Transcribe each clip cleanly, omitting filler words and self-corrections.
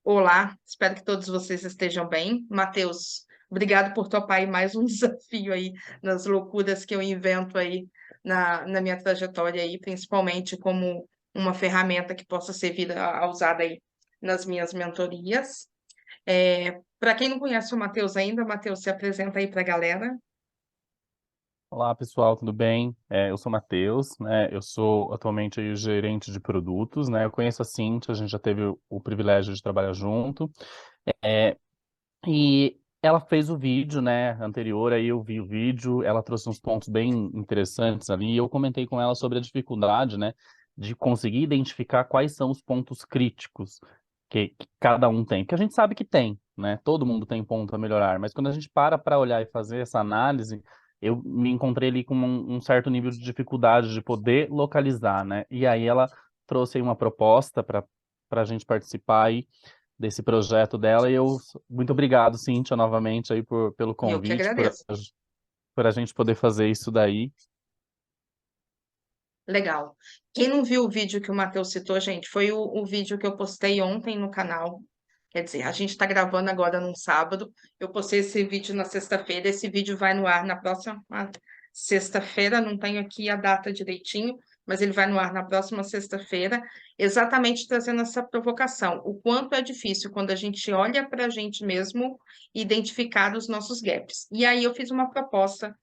Olá, espero que todos vocês estejam bem. Matheus, obrigado por topar aí mais um desafio aí nas loucuras que eu invento aí na minha trajetória aí, principalmente como uma ferramenta que possa ser usada aí nas minhas mentorias. Para quem não conhece o Matheus ainda, Matheus, se apresenta aí para a galera. Olá, pessoal, tudo bem? Eu sou Matheus, né? Eu sou atualmente aí o gerente de produtos, né? Eu conheço a Cintia, a gente já teve o privilégio de trabalhar junto. E ela fez o vídeo, né, anterior, aí eu vi o vídeo, ela trouxe uns pontos bem interessantes ali, e eu comentei com ela sobre a dificuldade, né, de conseguir identificar quais são os pontos críticos que cada um tem. Porque a gente sabe que tem, né? Todo mundo tem ponto a melhorar, mas quando a gente para olhar e fazer essa análise, eu me encontrei ali com um certo nível de dificuldade de poder localizar, né? E aí ela trouxe aí uma proposta para a gente participar aí desse projeto dela. E eu, muito obrigado, Cíntia, novamente aí pelo Eu que convite, agradeço. por a gente poder fazer isso daí. Legal. Quem não viu o vídeo que o Matheus citou, gente, foi o vídeo que eu postei ontem no canal. Quer dizer, a gente está gravando agora num sábado. Eu postei esse vídeo na sexta-feira. Esse vídeo vai no ar na próxima sexta-feira. Não tenho aqui a data direitinho, mas ele vai no ar na próxima sexta-feira, exatamente trazendo essa provocação. O quanto é difícil quando a gente olha para a gente mesmo identificar os nossos gaps. E aí eu fiz uma proposta.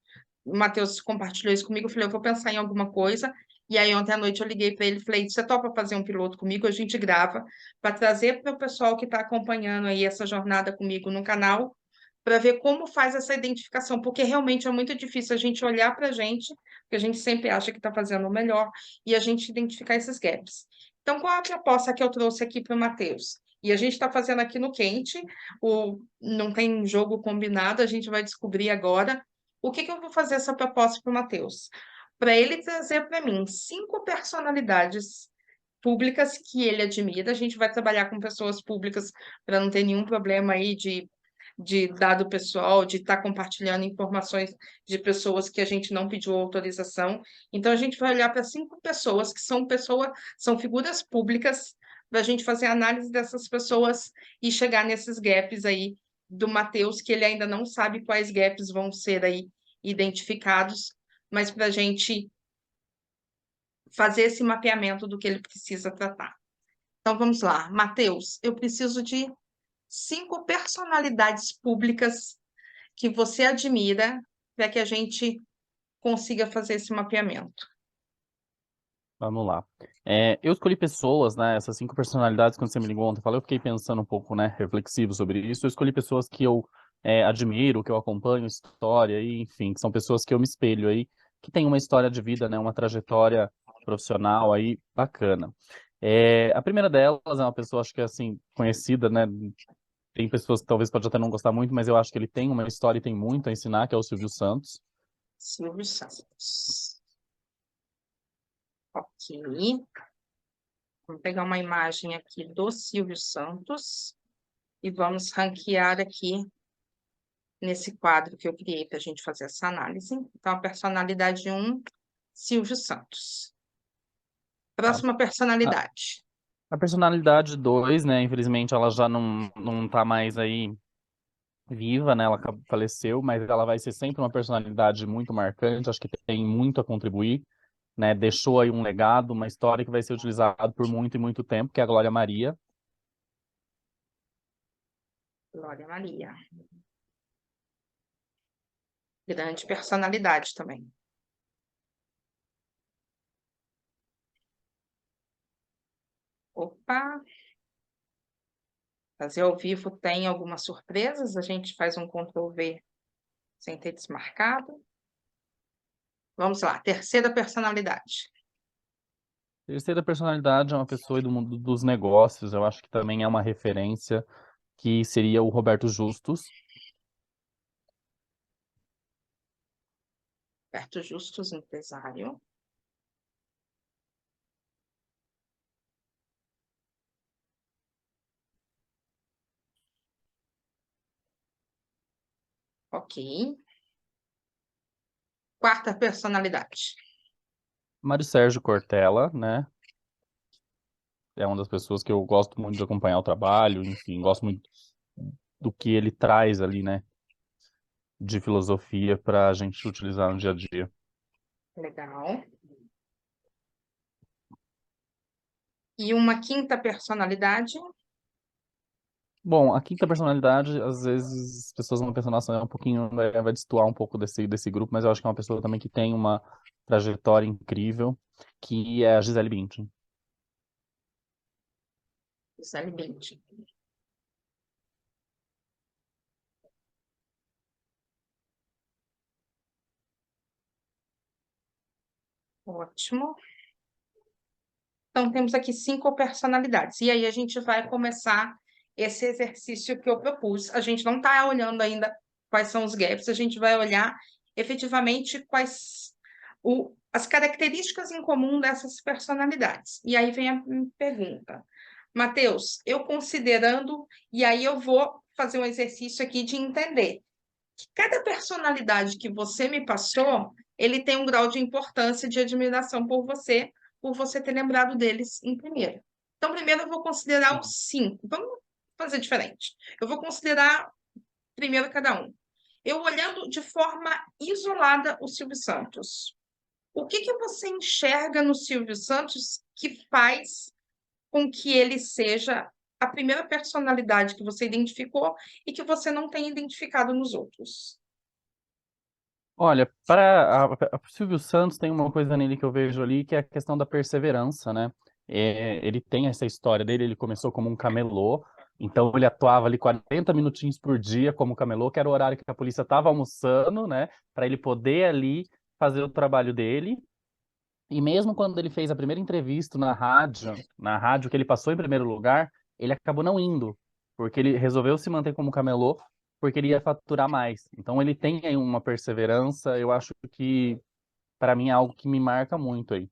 O Matheus compartilhou isso comigo. Eu falei, eu vou pensar em alguma coisa. E aí, ontem à noite, eu liguei para ele e falei: você topa fazer um piloto comigo? A gente grava para trazer para o pessoal que está acompanhando aí essa jornada comigo no canal, para ver como faz essa identificação, porque realmente é muito difícil a gente olhar para a gente, porque a gente sempre acha que está fazendo o melhor, e a gente identificar esses gaps. Então, qual a proposta que eu trouxe aqui para o Matheus? E a gente está fazendo aqui no quente, não tem jogo combinado, a gente vai descobrir agora. O que que eu vou fazer essa proposta para o Matheus? Para ele trazer para mim 5 personalidades públicas que ele admira. A gente vai trabalhar com pessoas públicas para não ter nenhum problema aí de dado pessoal, de estar compartilhando informações de pessoas que a gente não pediu autorização. Então, a gente vai olhar para 5 pessoas que são figuras públicas, para a gente fazer a análise dessas pessoas e chegar nesses gaps aí do Matheus, que ele ainda não sabe quais gaps vão ser aí identificados, mas para a gente fazer esse mapeamento do que ele precisa tratar. Então vamos lá, Matheus, eu preciso de 5 personalidades públicas que você admira para que a gente consiga fazer esse mapeamento. Vamos lá. Eu escolhi pessoas, né, essas 5 personalidades, quando você me ligou ontem, eu fiquei pensando um pouco, né, reflexivo sobre isso. Eu escolhi pessoas que eu admiro, que eu acompanho história, e, enfim, que são pessoas que eu me espelho aí, que têm uma história de vida, né, uma trajetória profissional aí bacana. A primeira delas é uma pessoa, acho que é assim, conhecida, né? Tem pessoas que talvez pode até não gostar muito, mas eu acho que ele tem uma história e tem muito a ensinar, que é o Silvio Santos. Silvio Santos. Ok. Vamos pegar uma imagem aqui do Silvio Santos e vamos ranquear aqui nesse quadro que eu criei para a gente fazer essa análise. Então, a personalidade 1, Silvio Santos. Tá? Próxima A, personalidade. a personalidade 2, né, infelizmente ela já não tá mais aí viva, né, ela faleceu, mas ela vai ser sempre uma personalidade muito marcante, acho que tem muito a contribuir, né, deixou aí um legado, uma história que vai ser utilizada por muito e muito tempo, que é a Glória Maria. Glória Maria. Grande personalidade também. Opa, fazer ao vivo tem algumas surpresas, a gente faz um Ctrl+V sem ter desmarcado. Vamos lá, terceira personalidade. Terceira personalidade é uma pessoa do mundo dos negócios, eu acho que também é uma referência, que seria o Roberto Justus. Roberto Justus, empresário. Ok. Quarta personalidade. Mário Sérgio Cortella, né? é uma das pessoas que eu gosto muito de acompanhar o trabalho, enfim, gosto muito do que ele traz ali, né, de filosofia para a gente utilizar no dia a dia. Legal. E uma quinta personalidade? Bom, a quinta personalidade, às vezes as pessoas vão pensar, nossa, é um pouquinho, vai destoar um pouco desse grupo, mas eu acho que é uma pessoa também que tem uma trajetória incrível, que é a Gisele Bündchen. Gisele Bündchen. Ótimo. Então, temos aqui 5 personalidades. E aí, a gente vai começar esse exercício que eu propus. A gente não está olhando ainda quais são os gaps, a gente vai olhar efetivamente quais as características em comum dessas personalidades. E aí vem a pergunta. Matheus, eu considerando, e aí eu vou fazer um exercício aqui de entender que cada personalidade que você me passou, ele tem um grau de importância de admiração por você ter lembrado deles em primeiro. Então, primeiro eu vou considerar os 5. Vamos fazer diferente. Eu vou considerar primeiro cada um. Eu olhando de forma isolada o Silvio Santos. O que que você enxerga no Silvio Santos que faz com que ele seja a primeira personalidade que você identificou e que você não tem identificado nos outros? Olha, para o Silvio Santos tem uma coisa nele que eu vejo ali, que é a questão da perseverança, né? Ele tem essa história dele, ele começou como um camelô, então ele atuava ali 40 minutinhos por dia como camelô, que era o horário que a polícia estava almoçando, né? Para ele poder ali fazer o trabalho dele. E mesmo quando ele fez a primeira entrevista na rádio que ele passou em primeiro lugar, ele acabou não indo, porque ele resolveu se manter como camelô, porque ele ia faturar mais. Então ele tem aí uma perseverança, eu acho que para mim é algo que me marca muito aí.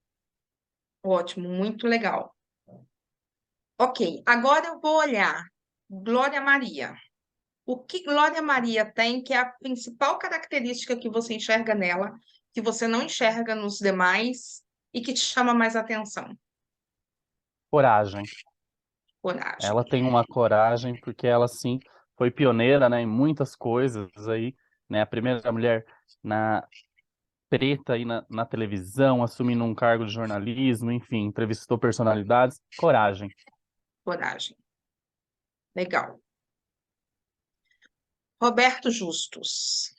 Ótimo, muito legal. Ok, agora eu vou olhar Glória Maria. O que Glória Maria tem que é a principal característica que você enxerga nela, que você não enxerga nos demais e que te chama mais atenção? Coragem. Coragem. Ela tem uma coragem porque ela sim foi pioneira, né, em muitas coisas aí, né? A primeira mulher na preta aí na televisão, assumindo um cargo de jornalismo, enfim, entrevistou personalidades. Coragem. Coragem. Legal. Roberto Justus.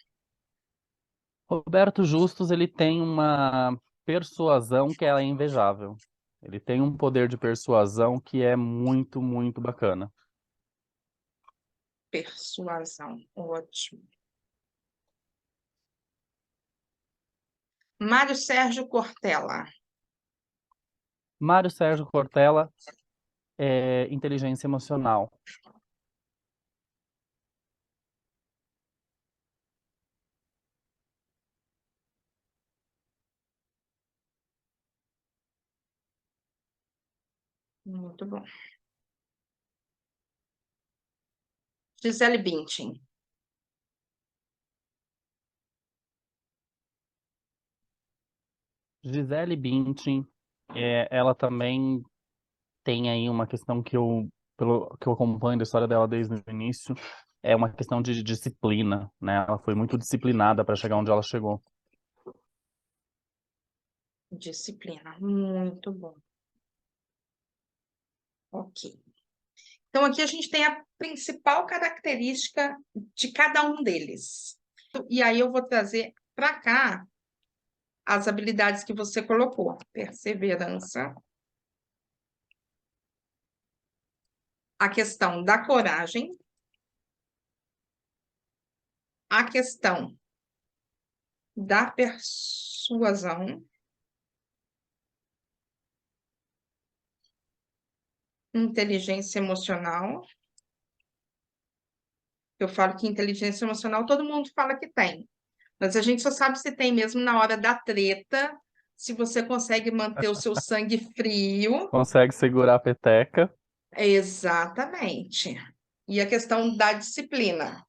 Roberto Justus, ele tem uma persuasão que é invejável. Ele tem um poder de persuasão que é muito, muito bacana. Persuasão. Ótimo. Mário Sérgio Cortella. Mário Sérgio Cortella é inteligência emocional. Muito bom. Gisele Bündchen. Gisele Bündchen, ela também tem aí uma questão que pelo que eu acompanho da história dela desde o início, é uma questão de disciplina, né? Ela foi muito disciplinada para chegar onde ela chegou. Disciplina. Muito bom. Ok. Então, aqui a gente tem a principal característica de cada um deles. E aí eu vou trazer para cá as habilidades que você colocou: perseverança, a questão da coragem, a questão da persuasão, inteligência emocional. Eu falo que inteligência emocional todo mundo fala que tem, mas a gente só sabe se tem mesmo na hora da treta, se você consegue manter o seu sangue frio. Consegue segurar a peteca? Exatamente. E a questão da disciplina.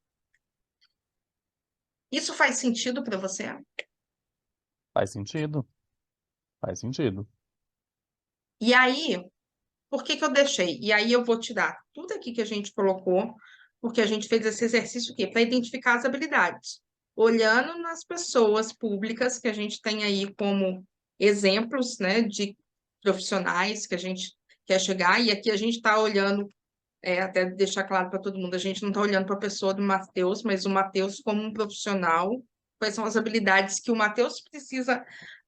Isso faz sentido para você? Faz sentido, faz sentido. E aí, Por que que eu deixei? E aí eu vou tirar tudo aqui que a gente colocou, porque a gente fez esse exercício aqui, para identificar as habilidades. Olhando nas pessoas públicas que a gente tem aí como exemplos, né, de profissionais que a gente quer chegar, e aqui a gente está olhando, até deixar claro para todo mundo, a gente não está olhando para a pessoa do Matheus, mas o Matheus como um profissional, quais são as habilidades que o Matheus precisa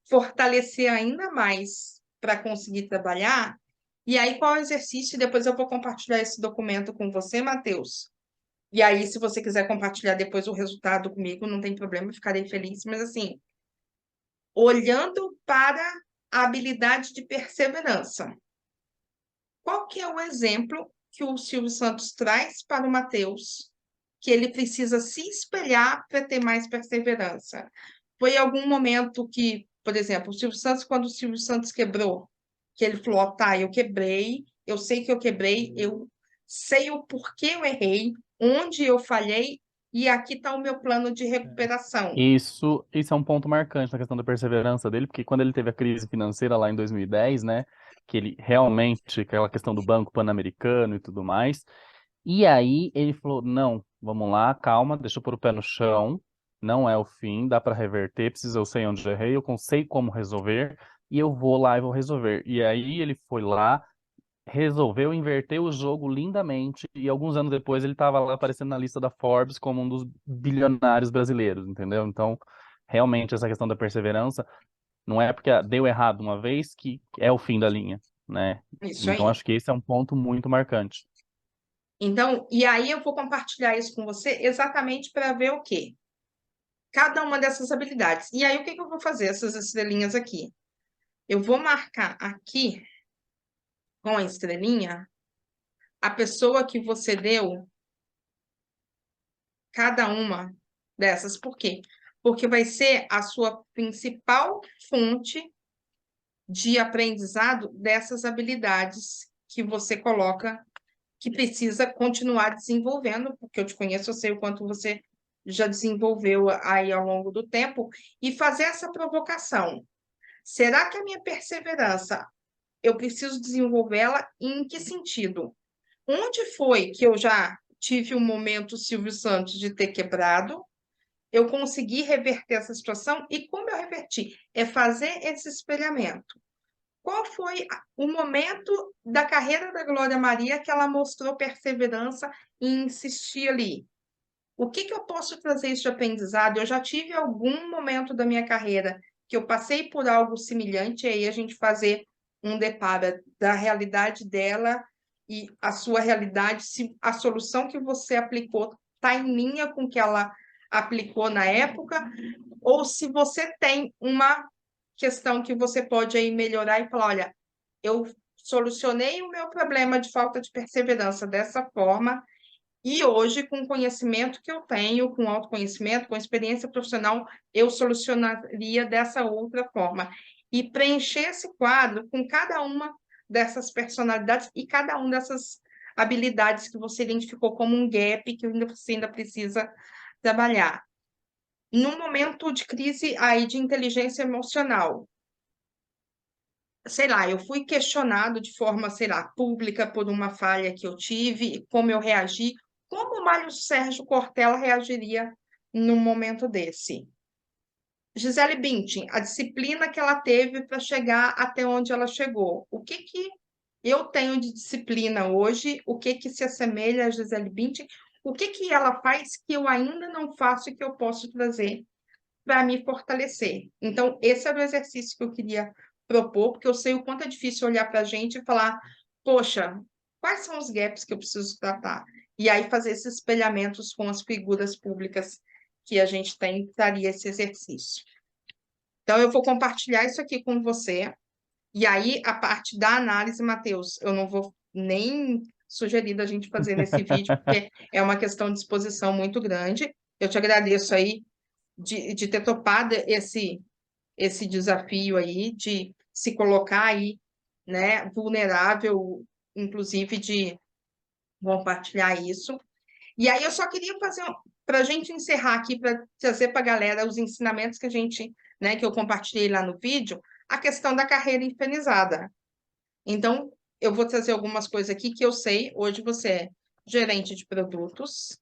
fortalecer ainda mais para conseguir trabalhar, e aí qual é o exercício, e depois eu vou compartilhar esse documento com você, Matheus. E aí, se você quiser compartilhar depois o resultado comigo, não tem problema, eu ficarei feliz, mas assim, olhando para a habilidade de perseverança. Qual que é o exemplo que o Silvio Santos traz para o Matheus, que ele precisa se espelhar para ter mais perseverança? Foi algum momento que, por exemplo, o Silvio Santos, quando o Silvio Santos quebrou, que ele falou, tá, eu quebrei, eu sei que eu quebrei, eu sei o porquê eu errei, onde eu falhei, e aqui está o meu plano de recuperação. Isso é um ponto marcante na questão da perseverança dele, porque quando ele teve a crise financeira lá em 2010, né, que ele realmente, aquela questão do Banco Pan-Americano e tudo mais, e aí ele falou, não, vamos lá, calma, deixa eu pôr o pé no chão, não é o fim, dá para reverter, precisa, eu sei onde eu errei, eu sei como resolver, e eu vou lá e vou resolver. E aí ele foi lá, resolveu inverter o jogo lindamente e alguns anos depois ele estava lá aparecendo na lista da Forbes como um dos bilionários brasileiros, entendeu? Então, realmente essa questão da perseverança não é porque deu errado uma vez que é o fim da linha, né? Isso Então, aí. acho que esse é um ponto muito marcante. Então, e aí eu vou compartilhar isso com você exatamente para ver o quê? Cada uma dessas habilidades. E aí, o que que eu vou fazer? Essas estrelinhas aqui. Eu vou marcar aqui, com a estrelinha, a pessoa que você deu cada uma dessas. Por quê? Porque vai ser a sua principal fonte de aprendizado dessas habilidades que você coloca, que precisa continuar desenvolvendo, porque eu te conheço, eu sei o quanto você já desenvolveu aí ao longo do tempo, e fazer essa provocação. Será que a minha perseverança, eu preciso desenvolvê-la em que sentido? Onde foi que eu já tive um momento Silvio Santos de ter quebrado? Eu consegui reverter essa situação e como eu reverti? É fazer esse espelhamento. Qual foi o momento da carreira da Glória Maria que ela mostrou perseverança e insistir ali? O que que eu posso trazer isso de aprendizado? Eu já tive algum momento da minha carreira que eu passei por algo semelhante, e aí a gente fazer um deparo da realidade dela e a sua realidade, se a solução que você aplicou está em linha com o que ela aplicou na época, ou se você tem uma questão que você pode aí melhorar e falar, olha, eu solucionei o meu problema de falta de perseverança dessa forma, e hoje, com o conhecimento que eu tenho, com autoconhecimento, com experiência profissional, eu solucionaria dessa outra forma. E preencher esse quadro com cada uma dessas personalidades e cada uma dessas habilidades que você identificou como um gap que você ainda precisa trabalhar. No momento de crise aí de inteligência emocional, sei lá, eu fui questionado de forma, sei lá, pública por uma falha que eu tive, como eu reagi, como o Mário Sérgio Cortella reagiria num momento desse? Gisele Bündchen, a disciplina que ela teve para chegar até onde ela chegou. O que que eu tenho de disciplina hoje? O que que se assemelha a Gisele Bündchen? O que que ela faz que eu ainda não faço e que eu posso trazer para me fortalecer? Então, esse era o exercício que eu queria propor, porque eu sei o quanto é difícil olhar para a gente e falar, poxa, quais são os gaps que eu preciso tratar? E aí fazer esses espelhamentos com as figuras públicas que a gente tem, traria esse exercício. Então, eu vou compartilhar isso aqui com você, e aí a parte da análise, Matheus, eu não vou nem sugerir da gente fazer nesse vídeo, porque é uma questão de exposição muito grande. Eu te agradeço aí de ter topado esse desafio aí, de se colocar aí, né, vulnerável, inclusive de compartilhar isso. E aí eu só queria fazer, para a gente encerrar aqui, para trazer para a galera os ensinamentos que a gente, né, que eu compartilhei lá no vídeo, a questão da carreira infernizada. Então, eu vou trazer algumas coisas aqui que eu sei. Hoje você é gerente de produtos,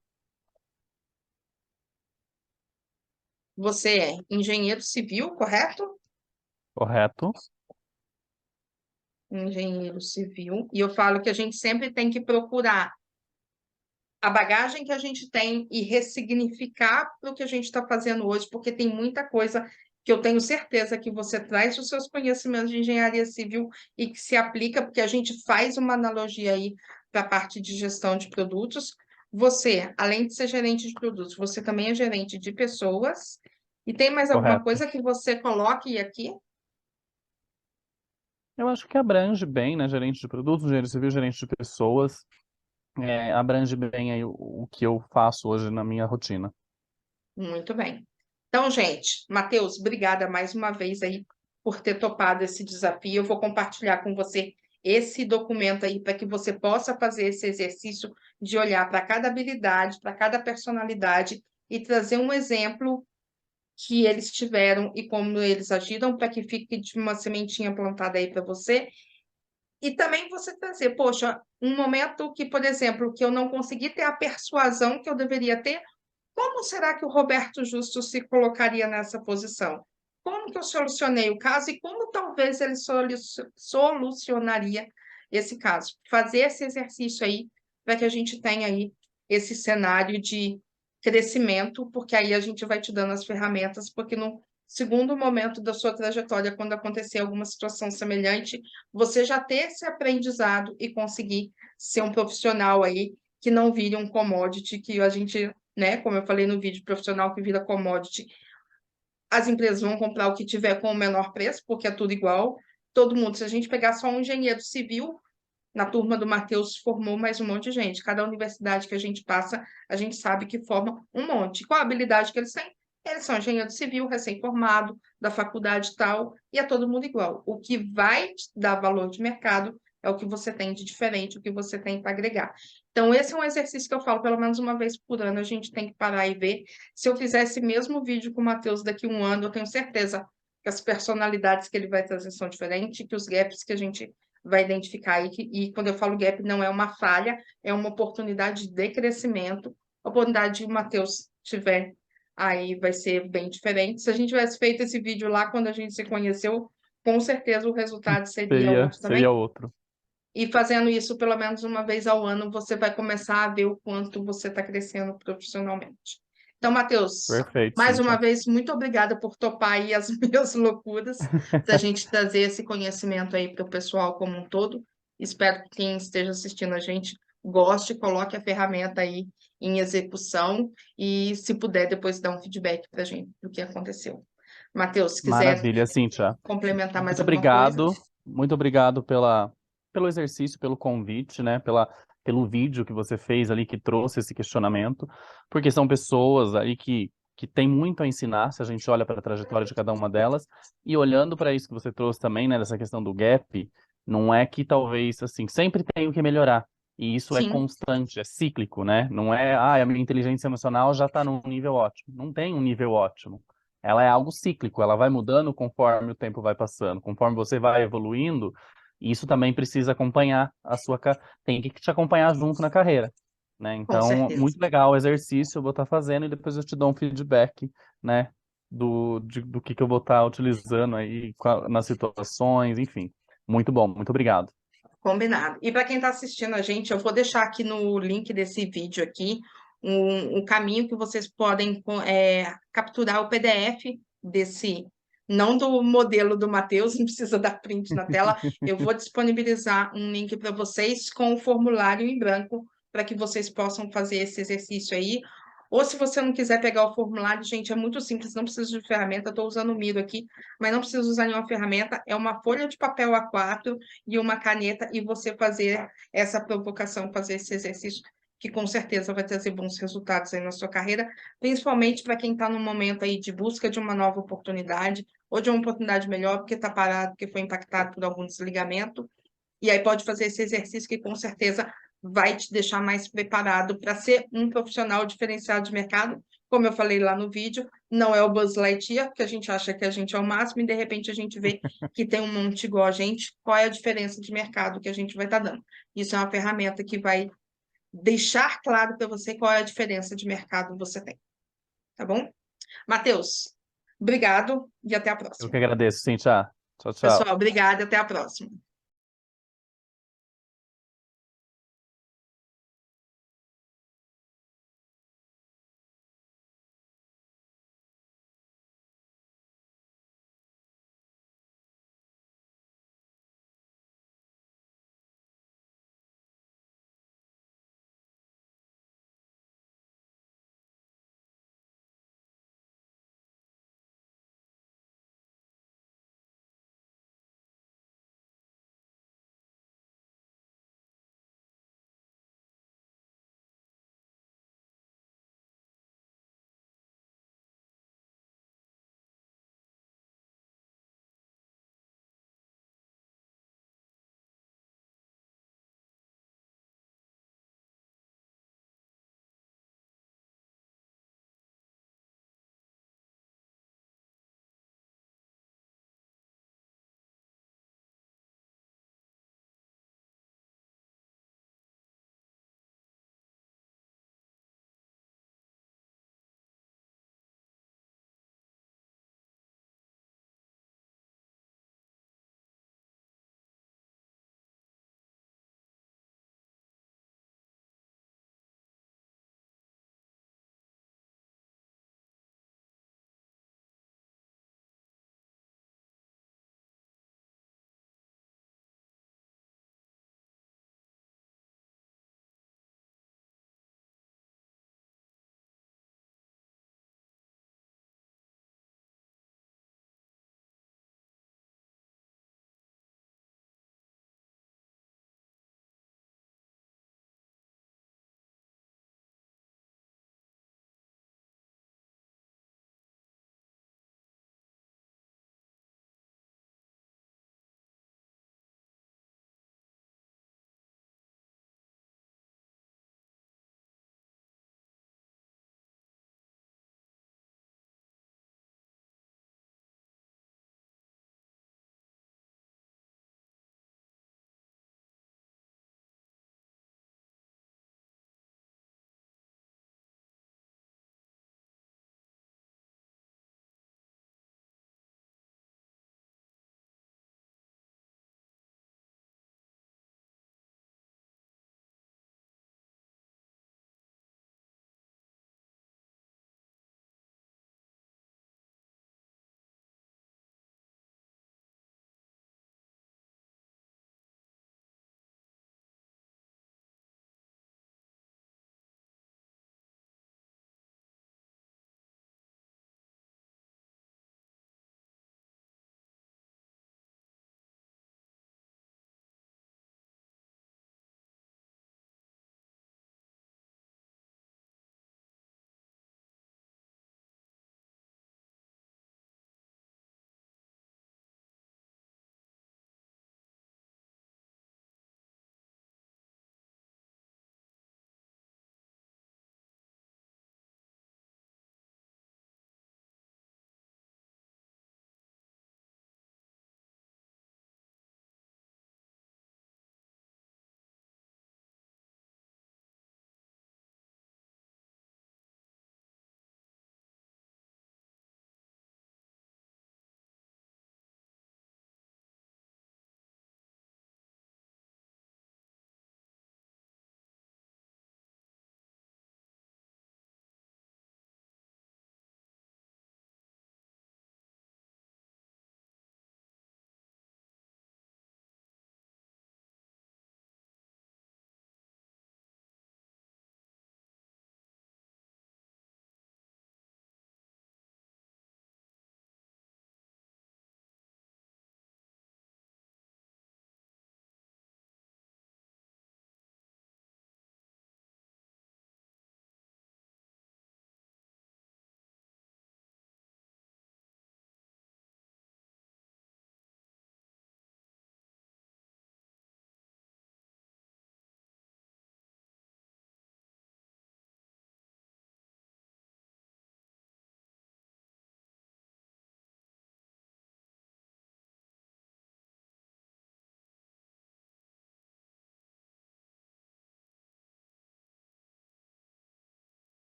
você é engenheiro civil, correto? Correto? Engenheiro civil. E eu falo que a gente sempre tem que procurar a bagagem que a gente tem e ressignificar para o que a gente está fazendo hoje, porque tem muita coisa que eu tenho certeza que você traz os seus conhecimentos de engenharia civil e que se aplica, porque a gente faz uma analogia aí para a parte de gestão de produtos. Você, além de ser gerente de produtos, você também é gerente de pessoas. E tem mais alguma Correto. coisa que você coloque aqui? Eu acho que abrange bem, né? Gerente de produtos, engenheiro civil, gerente de pessoas. Abrange bem aí o que eu faço hoje na minha rotina. Muito bem. Então, gente, Matheus, obrigada mais uma vez aí por ter topado esse desafio. Eu vou compartilhar com você esse documento aí para que você possa fazer esse exercício de olhar para cada habilidade, para cada personalidade e trazer um exemplo que eles tiveram e como eles agiram para que fique de uma sementinha plantada aí para você. E também você trazer, poxa, um momento que, por exemplo, que eu não consegui ter a persuasão que eu deveria ter, como será que o Roberto Justo se colocaria nessa posição? Como que eu solucionei o caso e como talvez ele solucionaria esse caso? Fazer esse exercício aí para que a gente tenha aí esse cenário de crescimento, porque aí a gente vai te dando as ferramentas, porque no segundo momento da sua trajetória, quando acontecer alguma situação semelhante, você já ter esse aprendizado e conseguir ser um profissional aí que não vire um commodity que a gente, né, como eu falei no vídeo, profissional que vira commodity, as empresas vão comprar o que tiver com o menor preço, porque é tudo igual. Todo mundo, se a gente pegar só um engenheiro civil, na turma do Matheus formou mais um monte de gente. Cada universidade que a gente passa, a gente sabe que forma um monte. Qual a habilidade que eles têm? Eles são engenheiro civil, recém-formado, da faculdade tal, e é todo mundo igual. O que vai te dar valor de mercado é o que você tem de diferente, o que você tem para agregar. Então, esse é um exercício que eu falo pelo menos uma vez por ano, a gente tem que parar e ver. Se eu fizer esse mesmo vídeo com o Matheus daqui a um ano, eu tenho certeza que as personalidades que ele vai trazer são diferentes, que os gaps que a gente vai identificar aí, e quando eu falo gap, não é uma falha, é uma oportunidade de crescimento. A oportunidade de o Matheus tiver aí vai ser bem diferente. Se a gente tivesse feito esse vídeo lá quando a gente se conheceu, com certeza o resultado seria outro também. Seria outro. E fazendo isso pelo menos uma vez ao ano, você vai começar a ver o quanto você está crescendo profissionalmente. Então, Matheus, Perfeito, mais uma Cíntia. vez, muito obrigada por topar aí as minhas loucuras, para a gente trazer esse conhecimento aí para o pessoal como um todo. Espero que quem esteja assistindo a gente goste, coloque a ferramenta aí em execução e, se puder, depois dar um feedback para a gente do que aconteceu. Matheus, se quiser Maravilha, Cíntia. complementar mais alguma coisa. Muito obrigado pelo exercício, pelo convite, né? Pelo vídeo que você fez ali que trouxe esse questionamento, porque são pessoas aí que têm muito a ensinar se a gente olha para a trajetória de cada uma delas. E olhando para isso que você trouxe também, né? Dessa questão do gap, não é que talvez assim, sempre tem o que melhorar. E isso é Sim, constante, é cíclico, né? Não é, a minha inteligência emocional já está num nível ótimo. Não tem um nível ótimo. Ela é algo cíclico, ela vai mudando conforme o tempo vai passando, conforme você vai evoluindo, e isso também precisa acompanhar tem que te acompanhar junto na carreira, né? com Então, certeza. muito legal o exercício, eu vou estar fazendo e depois eu te dou um feedback, né, do que eu vou estar utilizando aí nas situações, enfim. Muito bom, muito obrigado. Combinado. E para quem está assistindo a gente, eu vou deixar aqui no link desse vídeo aqui um caminho que vocês podem capturar o PDF desse, não do modelo do Matheus, não precisa dar print na tela. Eu vou disponibilizar um link para vocês com o formulário em branco para que vocês possam fazer esse exercício aí. Ou se você não quiser pegar o formulário, gente, é muito simples, não precisa de ferramenta. Estou usando o Miro aqui, mas não precisa usar nenhuma ferramenta. É uma folha de papel A4 e uma caneta e você fazer essa provocação, fazer esse exercício, que com certeza vai trazer bons resultados aí na sua carreira, principalmente para quem está no momento aí de busca de uma nova oportunidade ou de uma oportunidade melhor, porque está parado, porque foi impactado por algum desligamento. E aí pode fazer esse exercício que com certeza vai te deixar mais preparado para ser um profissional diferenciado de mercado. Como eu falei lá no vídeo, não é o Buzz Lightyear, que a gente acha que a gente é o máximo, e de repente a gente vê que tem um monte igual a gente. Qual é a diferença de mercado que a gente vai estar dando? Isso é uma ferramenta que vai deixar claro para você qual é a diferença de mercado você tem. Tá bom? Matheus, obrigado e até a Eu próxima. que agradeço, Cintia. Tchau, Pessoal, tchau. obrigada e até a próxima.